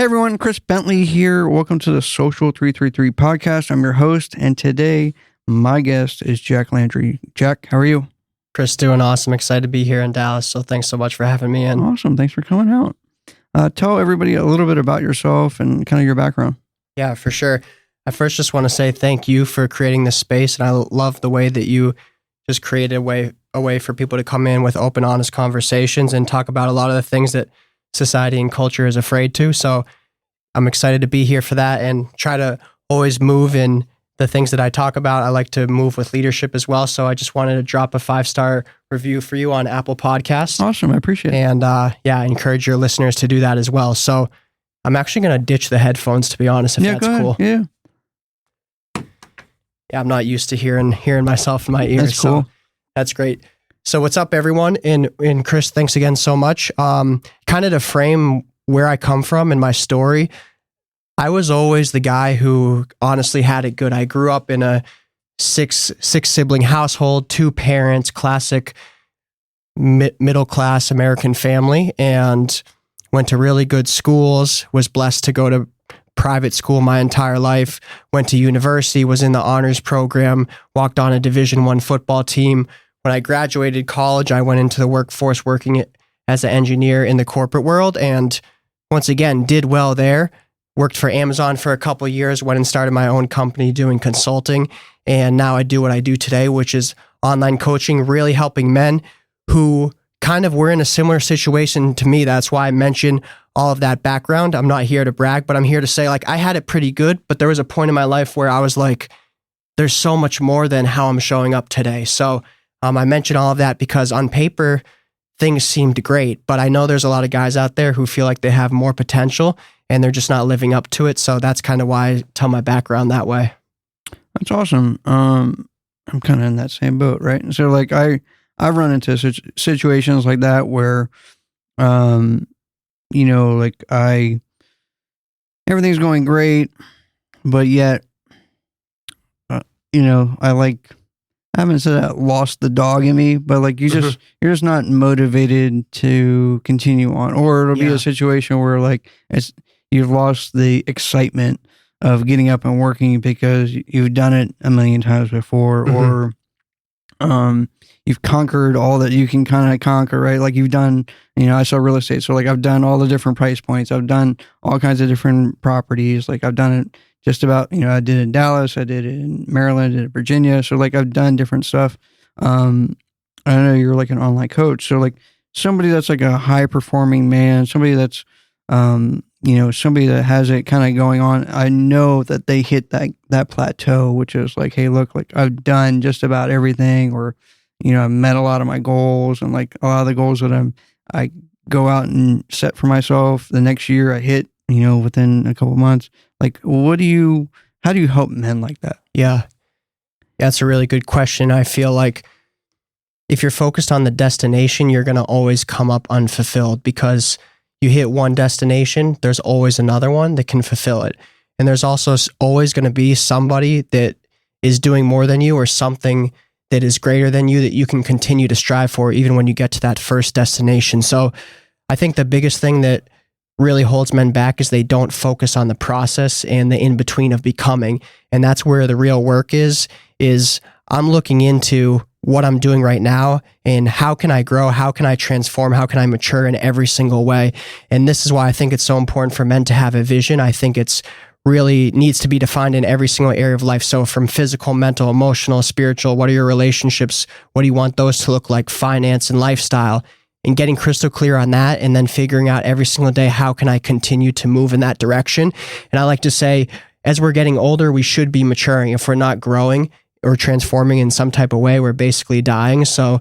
Hey everyone, Chris Bentley here. Welcome to the Social 333 podcast. I'm your host, and today my guest is Jack Landry. Jack, how are you? Chris, doing awesome. Excited to be here in Dallas. So thanks so much for having me in. Awesome. Thanks for coming out. Tell everybody a little bit about yourself and kind of your background. Yeah, for sure. I first just want to say thank you for creating this space. And I love the way that you just created a way for people to come in with open, honest conversations and talk about a lot of the things that society and culture is afraid to. So I'm excited to be here for that and try to always move in the things that I talk about. I like to move with leadership as well. So I just wanted to drop a 5-star review for you on Apple Podcasts. Awesome. I appreciate it. And I encourage your listeners to do that as well. So I'm actually going to ditch the headphones, to be honest, if that's cool. Yeah. Yeah, I'm not used to hearing myself in my ears. That's cool. So that's great. So what's up, everyone? And Chris, thanks again so much. Kind of to frame where I come from and my story, I was always the guy who honestly had it good. I grew up in a six sibling household, 2 parents, classic middle class American family, and went to really good schools, was blessed to go to private school my entire life, went to university, was in the honors program, walked on a Division I football team. When I graduated college, I went into the workforce working as an engineer in the corporate world, and once again, did well there. Worked for Amazon for a couple of years, went and started my own company doing consulting, and now I do what I do today, which is online coaching, really helping men who kind of were in a similar situation to me. That's why I mention all of that background. I'm not here to brag, but I'm here to say, like, I had it pretty good, but there was a point in my life where I was like, there's so much more than how I'm showing up today. So I mention all of that because on paper, things seemed great, but I know there's a lot of guys out there who feel like they have more potential and they're just not living up to it. So that's kind of why I tell my background that way. That's awesome. I'm kind of in that same boat, right? So like I've run into situations like that where, like everything's going great, but yet, I haven't said that lost the dog in me, but like you're just not motivated to continue on, or it'll be a situation where like you've lost the excitement of getting up and working because you've done it a million times before, or you've conquered all that you can kind of conquer, right? Like you've done, I sell real estate, so like I've done all the different price points, I've done all kinds of different properties, like I've done it just about, I did it in Dallas, I did it in Maryland, I did it in Virginia. So like I've done different stuff. I know you're like an online coach. So like somebody that's like a high performing man, somebody that's, somebody that has it kind of going on. I know that they hit that plateau, which is like, hey, look, like I've done just about everything, or, I've met a lot of my goals, and like a lot of the goals that I go out and set for myself the next year, I hit, within a couple of months. Like, how do you help men like that? Yeah, that's a really good question. I feel like if you're focused on the destination, you're going to always come up unfulfilled, because you hit one destination, there's always another one that can fulfill it. And there's also always going to be somebody that is doing more than you, or something that is greater than you that you can continue to strive for even when you get to that first destination. So I think the biggest thing that really holds men back is they don't focus on the process and the in-between of becoming. And that's where the real work is I'm looking into what I'm doing right now and how can I grow, how can I transform, how can I mature in every single way. And this is why I think it's so important for men to have a vision. I think it's really needs to be defined in every single area of life. So from physical, mental, emotional, spiritual, what are your relationships? What do you want those to look like? Finance and lifestyle. And getting crystal clear on that, and then figuring out every single day, how can I continue to move in that direction? And I like to say, as we're getting older, we should be maturing. If we're not growing or transforming in some type of way, we're basically dying. So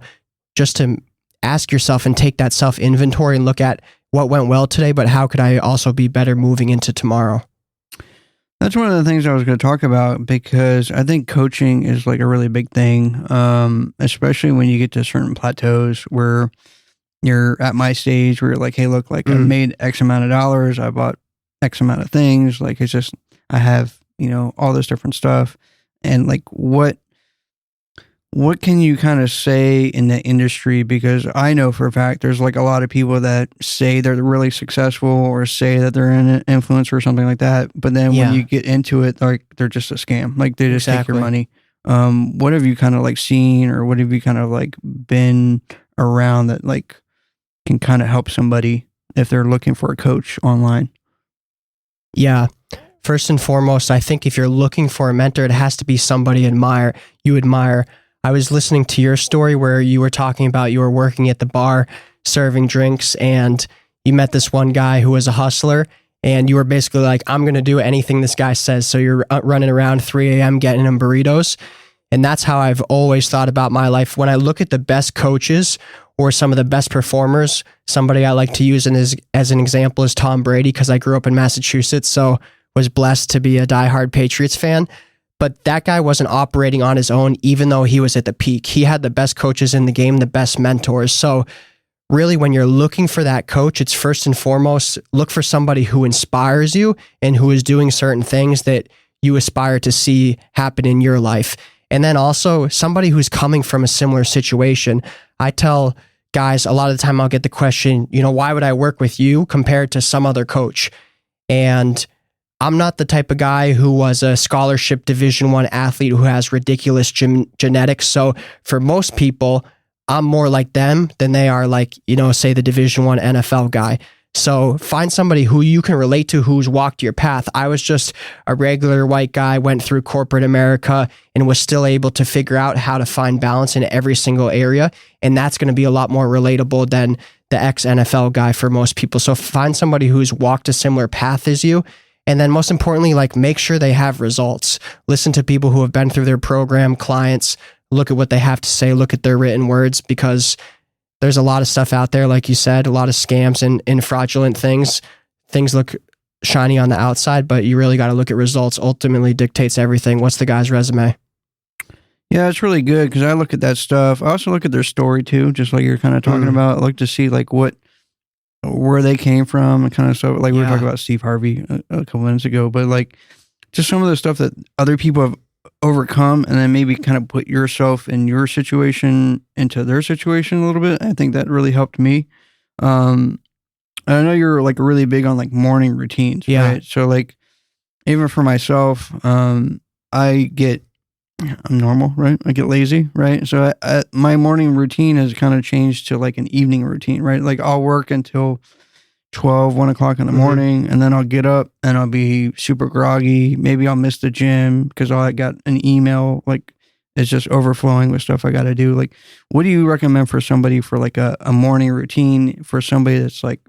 just to ask yourself and take that self-inventory and look at what went well today, but how could I also be better moving into tomorrow? That's one of the things I was going to talk about, because I think coaching is like a really big thing, especially when you get to certain plateaus where you're at my stage where you're like, hey, look, like I've made X amount of dollars, I bought X amount of things. Like it's just, I have, all this different stuff. And like, what what can you kind of say in the industry? Because I know for a fact there's like a lot of people that say they're really successful or say that they're an influencer or something like that. But then when you get into it, like they're just a scam. Like they just take your money. What have you kind of like seen, or what have you kind of like been around that like can kind of help somebody if they're looking for a coach online? Yeah. First and foremost, I think if you're looking for a mentor, it has to be somebody you admire. I was listening to your story where you were talking about you were working at the bar serving drinks and you met this one guy who was a hustler and you were basically like, I'm going to do anything this guy says. So you're running around 3 a.m. getting him burritos. And that's how I've always thought about my life. When I look at the best coaches or some of the best performers, somebody I like to use as an example is Tom Brady, because I grew up in Massachusetts. So was blessed to be a diehard Patriots fan. But that guy wasn't operating on his own, even though he was at the peak. He had the best coaches in the game, the best mentors. So really, when you're looking for that coach, it's first and foremost, look for somebody who inspires you and who is doing certain things that you aspire to see happen in your life. And then also somebody who's coming from a similar situation. I tell guys a lot of the time I'll get the question, why would I work with you compared to some other coach? And I'm not the type of guy who was a scholarship Division I athlete who has ridiculous genetics. So for most people, I'm more like them than they are like, say the Division I NFL guy. So find somebody who you can relate to, who's walked your path. I was just a regular white guy, went through corporate America and was still able to figure out how to find balance in every single area. And that's going to be a lot more relatable than the ex-NFL guy for most people. So find somebody who's walked a similar path as you. And then most importantly, like make sure they have results. Listen to people who have been through their program, clients, look at what they have to say, look at their written words, because there's a lot of stuff out there, like you said, a lot of scams and fraudulent things. Things look shiny on the outside, but you really got to look at results. Ultimately dictates everything. What's the guy's resume? Yeah, it's really good because I look at that stuff. I also look at their story too, just like you're kind of talking about. I look to see like where they came from and kind of stuff. Like we were talking about Steve Harvey a couple minutes ago, but like just some of the stuff that other people have overcome, and then maybe kind of put yourself in your situation into their situation a little bit. I think that really helped me. I know you're like really big on like morning routines, right? So like even for myself, I'm normal, right? I get lazy, right? So my morning routine has kind of changed to like an evening routine, right? Like I'll work until 1 o'clock in the morning, and then I'll get up and I'll be super groggy. Maybe I'll miss the gym because I got an email, like it's just overflowing with stuff I got to do. Like, what do you recommend for somebody for like a morning routine for somebody that's like,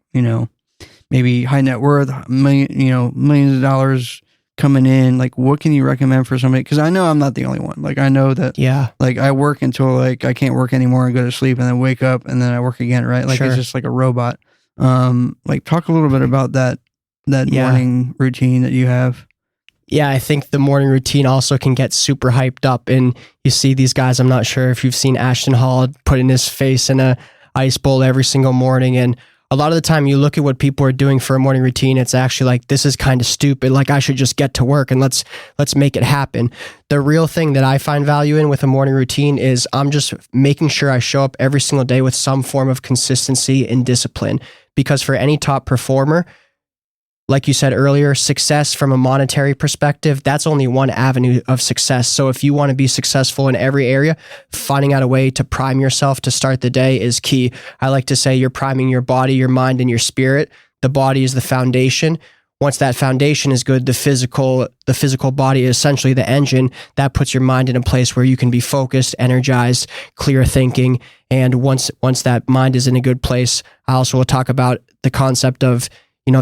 maybe high net worth, millions of dollars coming in? Like, what can you recommend for somebody? Because I know I'm not the only one. Like, I know that, like I work until like I can't work anymore and go to sleep and then wake up and then I work again, right? Like it's just like a robot. Like talk a little bit about that morning routine that you have. Yeah, I think the morning routine also can get super hyped up, and you see these guys. I'm not sure if you've seen Ashton Hall putting his face in a ice bowl every single morning, and a lot of the time you look at what people are doing for a morning routine, it's actually like, this is kind of stupid. Like I should just get to work and let's make it happen. The real thing that I find value in with a morning routine is I'm just making sure I show up every single day with some form of consistency and discipline. Because for any top performer, like you said earlier, success from a monetary perspective, that's only one avenue of success. So if you want to be successful in every area, finding out a way to prime yourself to start the day is key. I like to say you're priming your body, your mind, and your spirit. The body is the foundation. Once that foundation is good, the physical body is essentially the engine that puts your mind in a place where you can be focused, energized, clear thinking. And once that mind is in a good place, I also will talk about the concept of,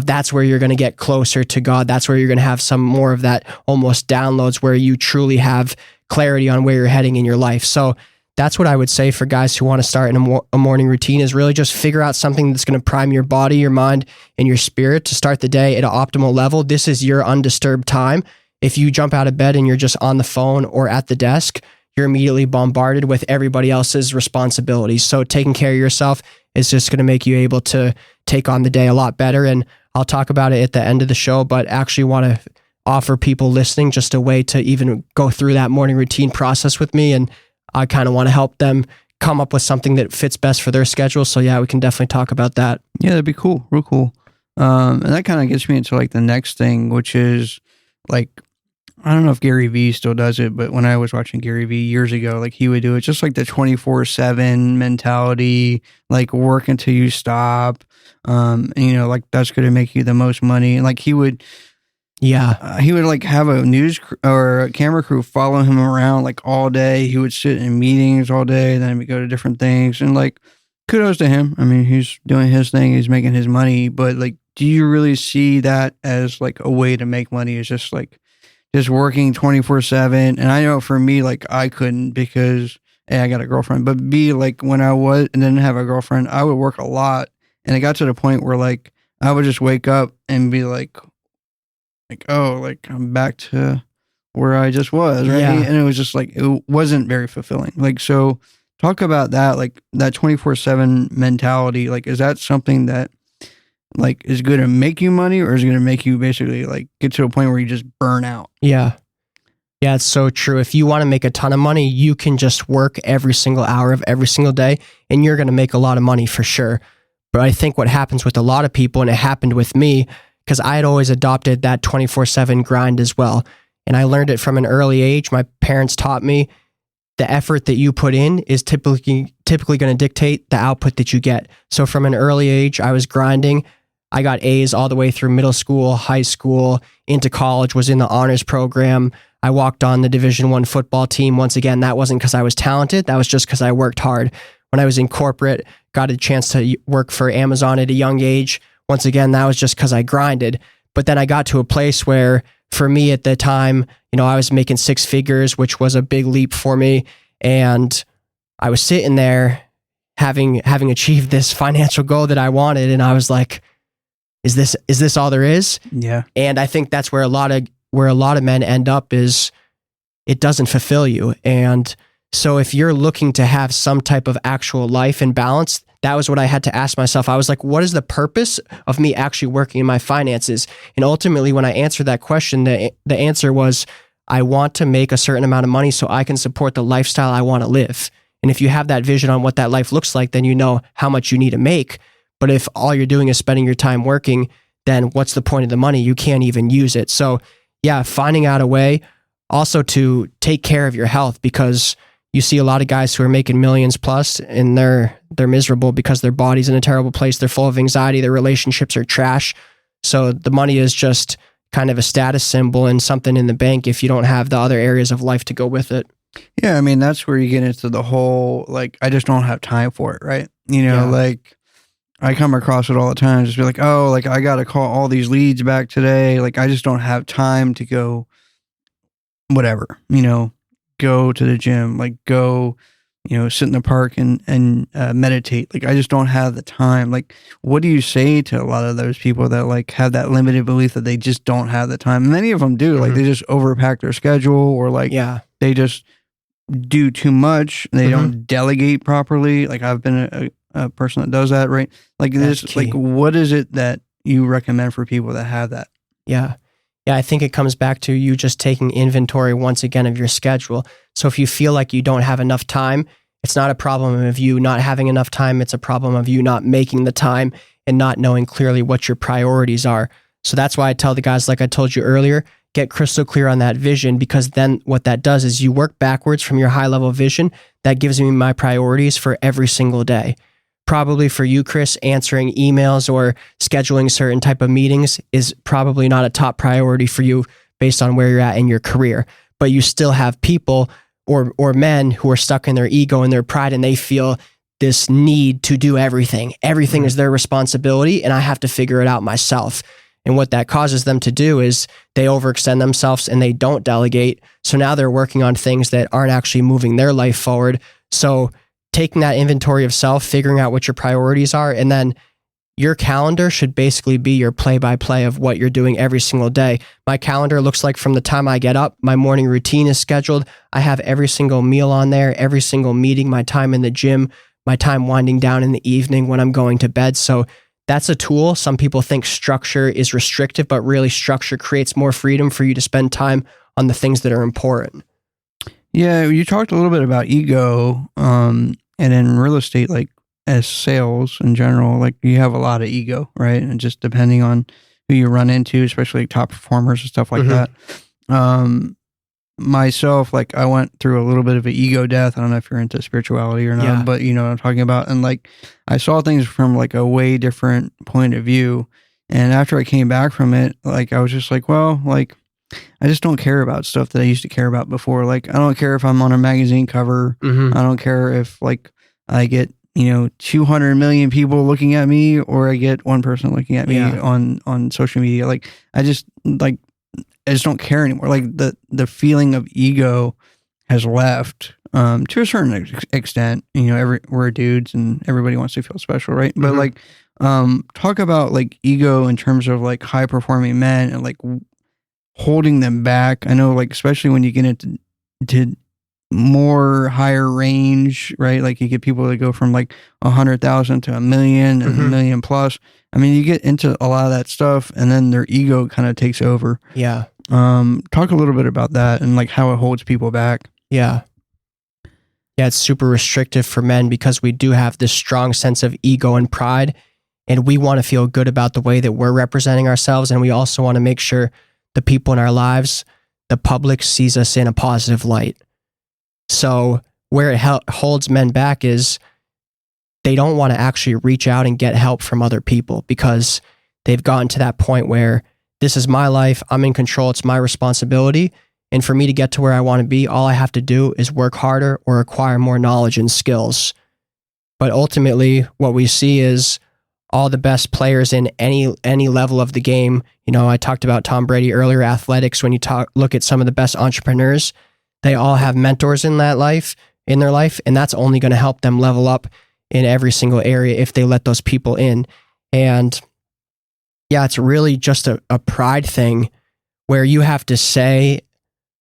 that's where you're going to get closer to God. That's where you're going to have some more of that almost downloads where you truly have clarity on where you're heading in your life. So that's what I would say for guys who want to start in a morning routine is really just figure out something that's going to prime your body, your mind, and your spirit to start the day at an optimal level. This is your undisturbed time. If you jump out of bed and you're just on the phone or at the desk, you're immediately bombarded with everybody else's responsibilities. So taking care of yourself is just going to make you able to take on the day a lot better. And I'll talk about it at the end of the show, but actually want to offer people listening just a way to even go through that morning routine process with me. And I kind of want to help them come up with something that fits best for their schedule. So yeah, we can definitely talk about that. Yeah, that'd be cool. Real cool. And that kind of gets me into like the next thing, which is like, I don't know if Gary Vee still does it, but when I was watching Gary Vee years ago, like he would do it just like the 24/7 mentality, like work until you stop. And, you know, like that's going to make you the most money. And like he would like have a or a camera crew follow him around like all day. He would sit in meetings all day, then we go to different things, and like kudos to him. I mean, he's doing his thing, he's making his money, but like, do you really see that as like a way to make money? Is just like just working 24/7? And I know for me, like I couldn't because A, I got a girlfriend, but B, like when I was and didn't have a girlfriend, I would work a lot, and it got to the point where like I would just wake up and be like, oh, like I'm back to where I just was, right? Yeah. And it was just like, it wasn't very fulfilling. Like, so talk about that, like that 24/7 mentality. Like, is that something that like is going to make you money, or is it going to make you basically like get to a point where you just burn out? Yeah. Yeah, it's so true. If you want to make a ton of money, you can just work every single hour of every single day and you're going to make a lot of money for sure. But I think what happens with a lot of people, and it happened with me, because I had always adopted that 24/7 grind as well. And I learned it from an early age. My parents taught me the effort that you put in is typically going to dictate the output that you get. So from an early age, I was grinding. I got A's all the way through middle school, high school, into college, was in the honors program. I walked on the Division I football team. Once again, that wasn't because I was talented. That was just because I worked hard. When I was in corporate, got a chance to work for Amazon at a young age. Once again, that was just because I grinded. But then I got to a place where, for me at the time, you know, I was making six figures, which was a big leap for me. And I was sitting there having achieved this financial goal that I wanted. And I was like, is this all there is? Yeah. And I think that's where a lot of men end up, is it doesn't fulfill you. And so if you're looking to have some type of actual life and balance, that was what I had to ask myself. I was like, what is the purpose of me actually working in my finances? And ultimately, when I answered that question, the answer was, I want to make a certain amount of money so I can support the lifestyle I want to live. And if you have that vision on what that life looks like, then you know how much you need to make. But if all you're doing is spending your time working, then what's the point of the money? You can't even use it. So yeah, finding out a way also to take care of your health, because you see a lot of guys who are making millions plus and they're miserable because their body's in a terrible place. They're full of anxiety. Their relationships are trash. So the money is just kind of a status symbol and something in the bank if you don't have the other areas of life to go with it. Yeah. I mean, that's where you get into the whole, like, I just don't have time for it. Right. You know, like I come across it all the time. Just be like, oh, like I got to call all these leads back today. Like I just don't have time to go whatever, you know, go to the gym, like go, you know, sit in the park and meditate. Like I just don't have the time. Like, what do you say to a lot of those people that like have that limited belief that they just don't have the time? Many of them do. Like they just overpack their schedule, or like they just do too much. They don't delegate properly. Like I've been a person that does that, right? Like That's this, key. like what is it that you recommend for people that have that? Yeah. Yeah, I think it comes back to you just taking inventory once again of your schedule. So if you feel like you don't have enough time, it's not a problem of you not having enough time. It's a problem of you not making the time and not knowing clearly what your priorities are. So that's why I tell the guys, like I told you earlier, get crystal clear on that vision, because then what that does is you work backwards from your high level vision. That gives me my priorities for every single day. Probably for you, Chris, answering emails or scheduling certain type of meetings is probably not a top priority for you based on where you're at in your career. But you still have people or men who are stuck in their ego and their pride, and they feel this need to do everything. Everything is their responsibility, and I have to figure it out myself. And what that causes them to do is they overextend themselves and they don't delegate. So now they're working on things that aren't actually moving their life forward. So taking that inventory of self, figuring out what your priorities are, and then your calendar should basically be your play-by-play of what you're doing every single day. My calendar looks like from the time I get up, my morning routine is scheduled. I have every single meal on there, every single meeting, my time in the gym, my time winding down in the evening when I'm going to bed. So that's a tool. Some people think structure is restrictive, but really structure creates more freedom for you to spend time on the things that are important. Yeah, you talked a little bit about ego, and in real estate, like as sales in general, like you have a lot of ego, right? And just depending on who you run into, especially like top performers and stuff like that. Myself, like I went through a little bit of an ego death. I don't know if you're into spirituality or not, but you know what I'm talking about. And like I saw things from like a way different point of view. And after I came back from it, like I was just like, well, like I just don't care about stuff that I used to care about before. Like I don't care if I'm on a magazine cover. I don't care if like I get 200 million people looking at me or I get one person looking at me on social media. Like I just don't care anymore. Like the feeling of ego has left to a certain extent. We're dudes and everybody wants to feel special, right? But like talk about like ego in terms of like high performing men and like holding them back. I know, like especially when you get into more higher range, right? Like you get people that go from like 100,000 to 1 million and 1 million plus. I mean, you get into a lot of that stuff, and then their ego kind of takes over. Yeah. Talk a little bit about that and like how it holds people back. Yeah. Yeah, it's super restrictive for men because we do have this strong sense of ego and pride, and we want to feel good about the way that we're representing ourselves, and we also want to make sure the people in our lives, the public, sees us in a positive light. So where it holds men back is they don't want to actually reach out and get help from other people because they've gotten to that point where this is my life, I'm in control, it's my responsibility. And for me to get to where I want to be, all I have to do is work harder or acquire more knowledge and skills. But ultimately, what we see is all the best players in any level of the game. I talked about Tom Brady earlier, athletics. When you look at some of the best entrepreneurs, they all have mentors in their life, and that's only going to help them level up in every single area if they let those people in. And yeah, it's really just a pride thing where you have to say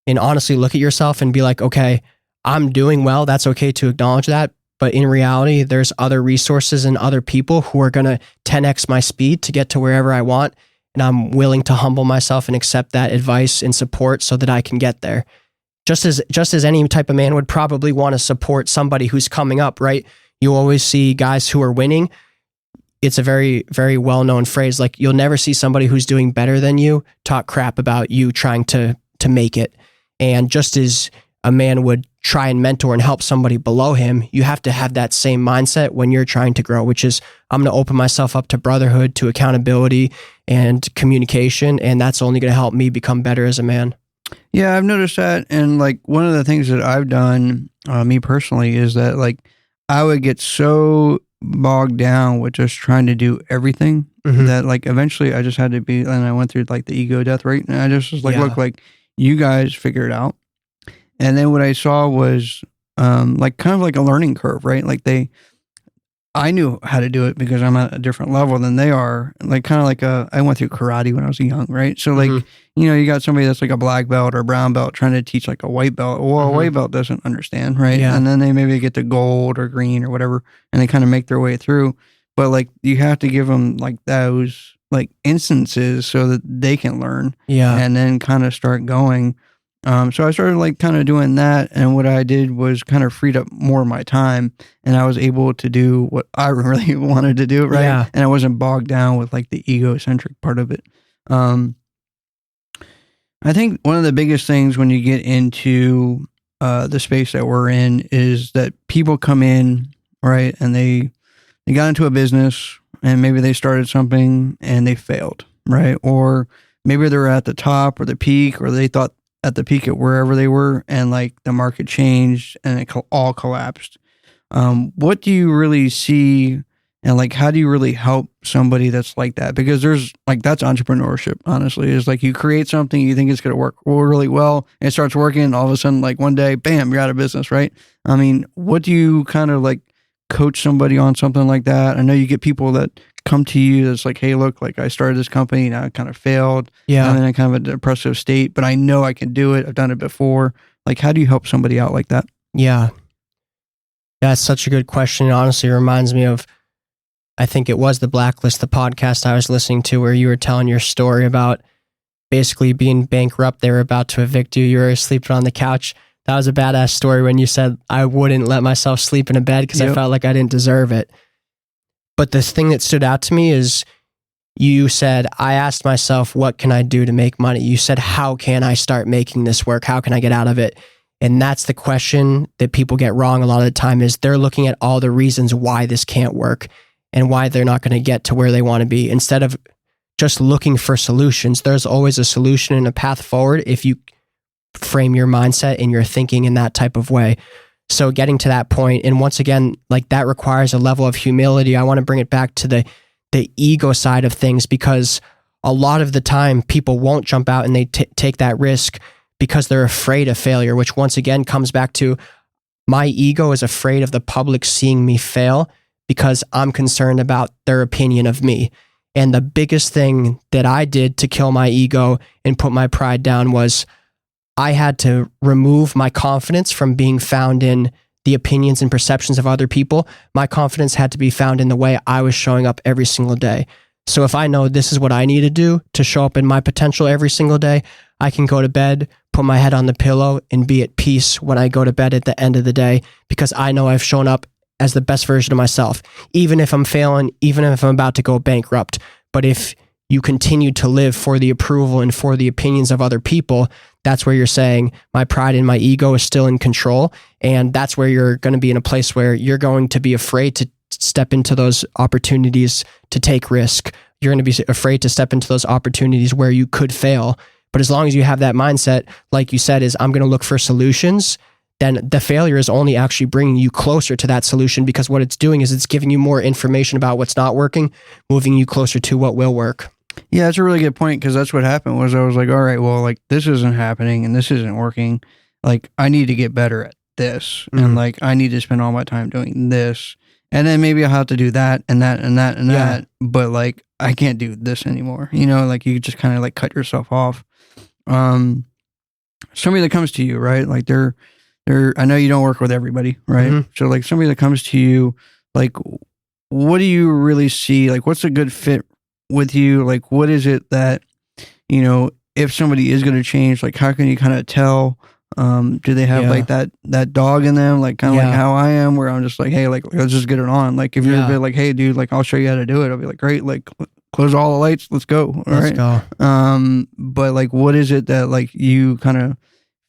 and honestly look at yourself and be like, okay, I'm doing well. That's okay to acknowledge that. But in reality, there's other resources and other people who are going to 10x my speed to get to wherever I want. And I'm willing to humble myself and accept that advice and support so that I can get there. Just as any type of man would probably want to support somebody who's coming up, right? You always see guys who are winning. It's a very, very well-known phrase. Like you'll never see somebody who's doing better than you talk crap about you trying to make it. And just as a man would try and mentor and help somebody below him, you have to have that same mindset when you're trying to grow, which is I'm going to open myself up to brotherhood, to accountability and communication. And that's only going to help me become better as a man. Yeah, I've noticed that. And like one of the things that I've done, me personally, is that like I would get so bogged down with just trying to do everything that like eventually I just had to be, and I went through like the ego death, right? And I just was like, look, like you guys figure it out. And then what I saw was like kind of like a learning curve, right? Like I knew how to do it because I'm at a different level than they are. Like kind of like I went through karate when I was young, right? So like, you got somebody that's like a black belt or a brown belt trying to teach like a white belt. Well, a white belt doesn't understand, right? Yeah. And then they maybe get to gold or green or whatever, and they kind of make their way through. But like you have to give them like those like instances so that they can learn, and then kind of start going. So I started like kind of doing that, and what I did was kind of freed up more of my time, and I was able to do what I really wanted to do, right? Yeah. And I wasn't bogged down with like the egocentric part of it. I think one of the biggest things when you get into the space that we're in is that people come in, right, and they got into a business, and maybe they started something and they failed, right? Or maybe they're at the top or the peak, or they thought at the peak at wherever they were, and like the market changed and it all collapsed. What do you really see, and like how do you really help somebody that's like that? Because there's like, that's entrepreneurship, honestly. Is like you create something, you think it's going to work really well, and it starts working, and all of a sudden like one day, bam, you're out of business, right? I mean, what do you kind of like coach somebody on something like that? I know you get people that come to you that's like, hey, look, like I started this company and I kind of failed. Yeah. I'm in a kind of a depressive state, but I know I can do it. I've done it before. Like, how do you help somebody out like that? Yeah. That's such a good question. It honestly reminds me of, I think it was the Blacklist, the podcast I was listening to, where you were telling your story about basically being bankrupt. They were about to evict you. You were sleeping on the couch. That was a badass story when you said I wouldn't let myself sleep in a bed because I felt like I didn't deserve it. But the thing that stood out to me is you said, I asked myself, what can I do to make money? You said, how can I start making this work? How can I get out of it? And that's the question that people get wrong a lot of the time, is they're looking at all the reasons why this can't work and why they're not going to get to where they want to be. Instead of just looking for solutions, there's always a solution and a path forward if you frame your mindset and your thinking in that type of way. So getting to that point, and once again, like that requires a level of humility. I want to bring it back to the ego side of things, because a lot of the time people won't jump out and they take that risk because they're afraid of failure, which once again comes back to my ego is afraid of the public seeing me fail because I'm concerned about their opinion of me. And the biggest thing that I did to kill my ego and put my pride down was I had to remove my confidence from being found in the opinions and perceptions of other people. My confidence had to be found in the way I was showing up every single day. So if I know this is what I need to do to show up in my potential every single day, I can go to bed, put my head on the pillow, and be at peace when I go to bed at the end of the day, because I know I've shown up as the best version of myself, even if I'm failing, even if I'm about to go bankrupt. But if you continue to live for the approval and for the opinions of other people, that's where you're saying my pride and my ego is still in control. And that's where you're going to be in a place where you're going to be afraid to step into those opportunities to take risk. You're going to be afraid to step into those opportunities where you could fail. But as long as you have that mindset, like you said, is I'm going to look for solutions, then the failure is only actually bringing you closer to that solution, because what it's doing is it's giving you more information about what's not working, moving you closer to what will work. Yeah, that's a really good point, because that's what happened was I was like, all right, well, like this isn't happening and this isn't working. Like I need to get better at this. And like I need to spend all my time doing this. And then maybe I'll have to do that and that and that and that. But like I can't do this anymore. You know, like you just kind of like cut yourself off. Somebody that comes to you, right? Like they're I know you don't work with everybody, right? So like somebody that comes to you, like what do you really see? Like what's a good fit with you? Like what is it that, you know, if somebody is going to change, like how can you kind of tell? Do they have like that dog in them, like kind of like how I am, where I'm just like, hey, like let's just get it on. Like if you're a bit like, hey dude, like I'll show you how to do it, I'll be like, great, like close all the lights, let's go. Let's go. But like what is it that like you kind of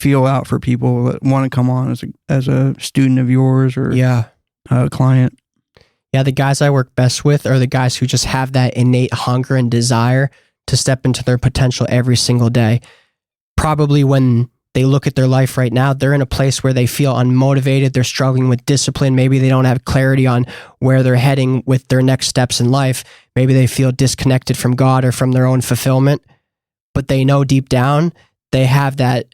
feel out for people that want to come on as a student of yours or a client? Yeah, the guys I work best with are the guys who just have that innate hunger and desire to step into their potential every single day. Probably when they look at their life right now, they're in a place where they feel unmotivated, they're struggling with discipline, maybe they don't have clarity on where they're heading with their next steps in life, maybe they feel disconnected from God or from their own fulfillment, but they know deep down they have that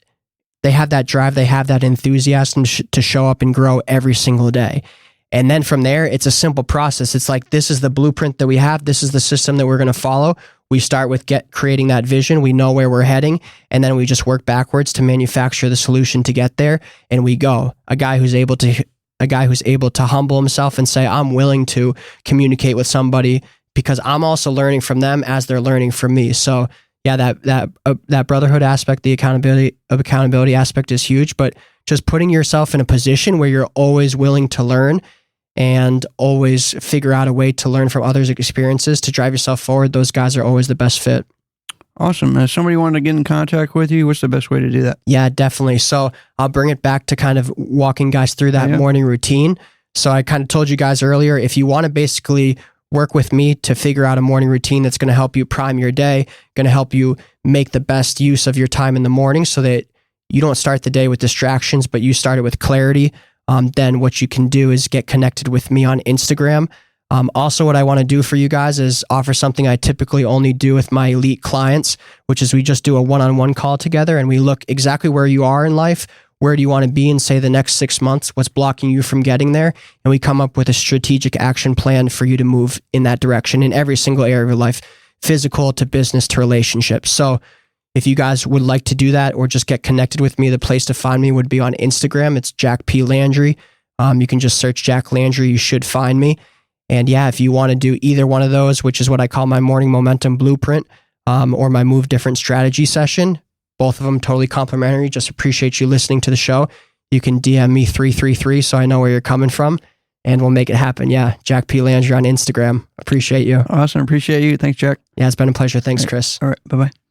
drive, they have that enthusiasm to show up and grow every single day. And then from there, it's a simple process. It's like, this is the blueprint that we have. This is the system that we're going to follow. We start with creating that vision. We know where we're heading. And then we just work backwards to manufacture the solution to get there. And we go. A guy who's able to humble himself and say, I'm willing to communicate with somebody because I'm also learning from them as they're learning from me. So yeah, that brotherhood aspect, the accountability aspect is huge, but just putting yourself in a position where you're always willing to learn and always figure out a way to learn from others' experiences to drive yourself forward. Those guys are always the best fit. Awesome. If somebody wanted to get in contact with you, what's the best way to do that? Yeah, definitely. So I'll bring it back to kind of walking guys through that morning routine. So I kind of told you guys earlier, if you want to basically work with me to figure out a morning routine that's going to help you prime your day, going to help you make the best use of your time in the morning so that you don't start the day with distractions, but you start it with clarity, then what you can do is get connected with me on Instagram. Also, what I want to do for you guys is offer something I typically only do with my elite clients, which is we just do a one-on-one call together and we look exactly where you are in life. Where do you want to be in, say, the next 6 months? What's blocking you from getting there? And we come up with a strategic action plan for you to move in that direction in every single area of your life, physical to business to relationships. So if you guys would like to do that or just get connected with me, the place to find me would be on Instagram. It's Jack P. Landry. You can just search Jack Landry. You should find me. And yeah, if you want to do either one of those, which is what I call my morning momentum blueprint, or my move different strategy session, both of them totally complimentary. Just appreciate you listening to the show. you can DM me 333 so I know where you're coming from, and we'll make it happen. Yeah, Jack P. Landry on Instagram. Appreciate you. Awesome. Appreciate you. Thanks, Jack. Yeah, it's been a pleasure. Thanks, Chris. All right. Bye-bye.